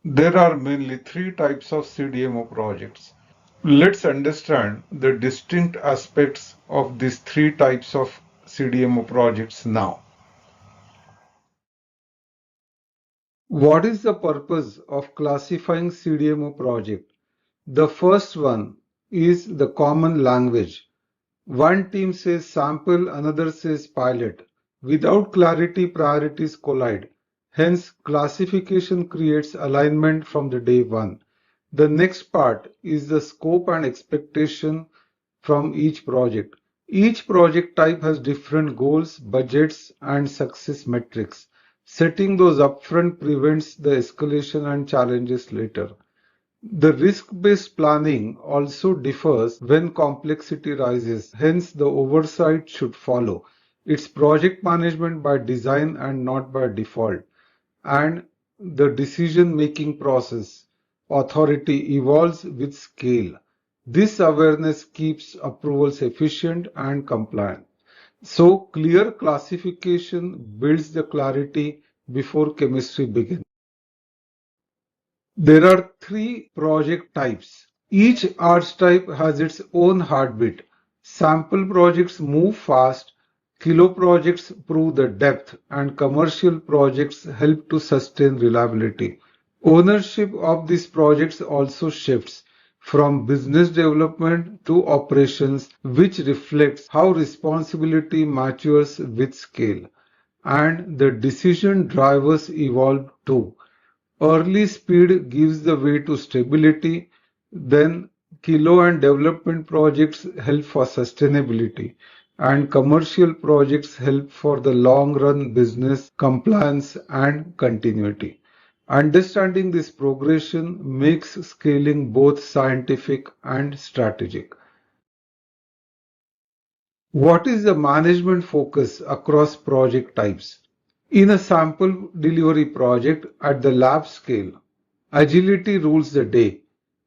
There are mainly three types of CDMO projects. Let's understand the distinct aspects of these three types of CDMO projects now. What is the purpose of classifying CDMO project? The first one is the common language. One team says sample, another says pilot. Without clarity, priorities collide. Hence, classification creates alignment from the day one. The next part is the scope and expectation from each project. Each project type has different goals, budgets, and success metrics. Setting those upfront prevents the escalation and challenges later. The risk-based planning also differs when complexity rises, hence the oversight should follow. It's project management by design and not by default. And the decision-making process authority evolves with scale. This awareness keeps approvals efficient and compliant. So clear classification builds the clarity before chemistry begins. There are three project types. Each archetype has its own heartbeat. Sample projects move fast, kilo projects prove the depth, and commercial projects help to sustain reliability. Ownership of these projects also shifts from business development to operations, which reflects how responsibility matures with scale. And the decision drivers evolve too. Early speed gives the way to stability, then kilo and development projects help for sustainability, and commercial projects help for the long run business, compliance, and continuity. Understanding this progression makes scaling both scientific and strategic. What is the management focus across project types? In a sample delivery project at the lab scale, agility rules the day.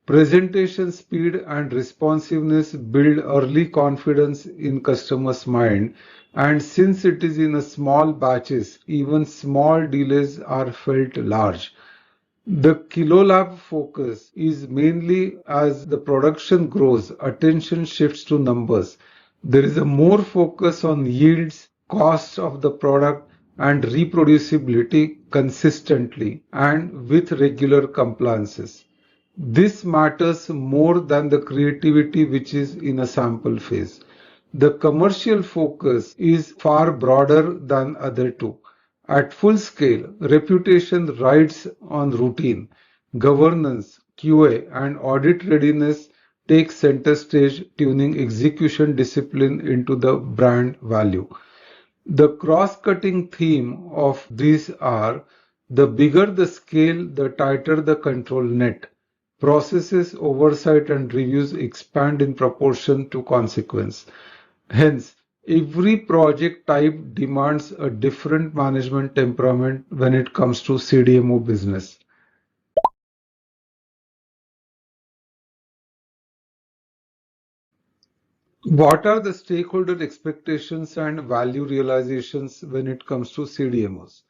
Presentation speed and responsiveness build early confidence in customers' mind, and since it is in a small batches, even small delays are felt large. The kilo lab focus is mainly as the production grows, attention shifts to numbers. There is a more focus on yields, cost of the product, and reproducibility consistently and with regular compliances. This matters more than the creativity which is in a sample phase. The commercial focus is far broader than other two. At full scale, reputation rides on routine. Governance, QA, and audit readiness take center stage, tuning execution discipline into the brand value. The cross-cutting theme of these are the bigger the scale, the tighter the control net. Processes, oversight, and reviews expand in proportion to consequence. Hence, every project type demands a different management temperament when it comes to CDMO business. What are the stakeholder expectations and value realizations when it comes to CDMOs?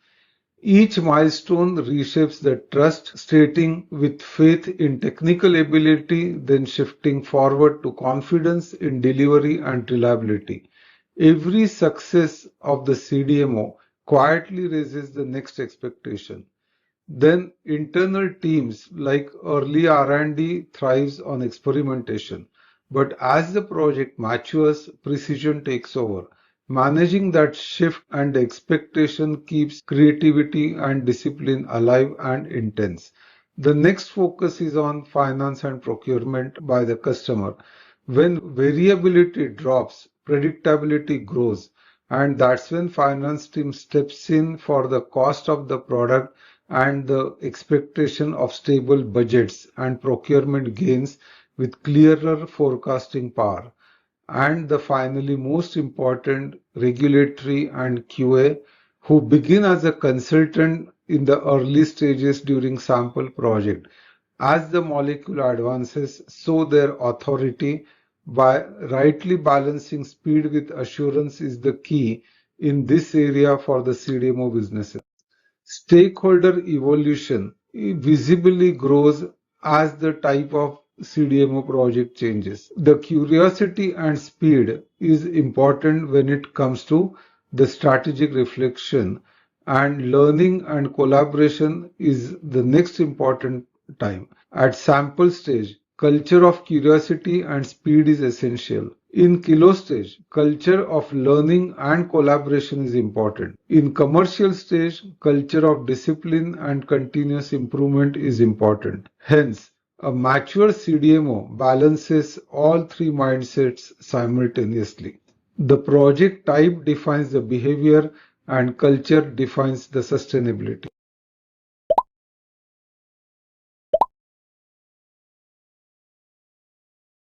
Each milestone reshapes the trust, starting with faith in technical ability, then shifting forward to confidence in delivery and reliability. Every success of the CDMO quietly raises the next expectation. Then internal teams like early R&D thrives on experimentation. But as the project matures, precision takes over. Managing that shift and expectation keeps creativity and discipline alive and intense. The next focus is on finance and procurement by the customer. When variability drops, predictability grows, and that's when finance team steps in for the cost of the product and the expectation of stable budgets and procurement gains with clearer forecasting power. And the finally most important, regulatory and QA, who begin as a consultant in the early stages during sample project. As the molecule advances, so their authority by rightly balancing speed with assurance is the key in this area for the CDMO businesses. Stakeholder evolution. visibly grows as the type of CDMO project changes. The curiosity and speed is important when it comes to the strategic reflection, and learning and collaboration is the next important time. At sample stage, culture of curiosity and speed is essential. In kilo stage, culture of learning and collaboration is important. In commercial stage, culture of discipline and continuous improvement is important. Hence, a mature CDMO balances all three mindsets simultaneously. The project type defines the behavior and culture defines the sustainability.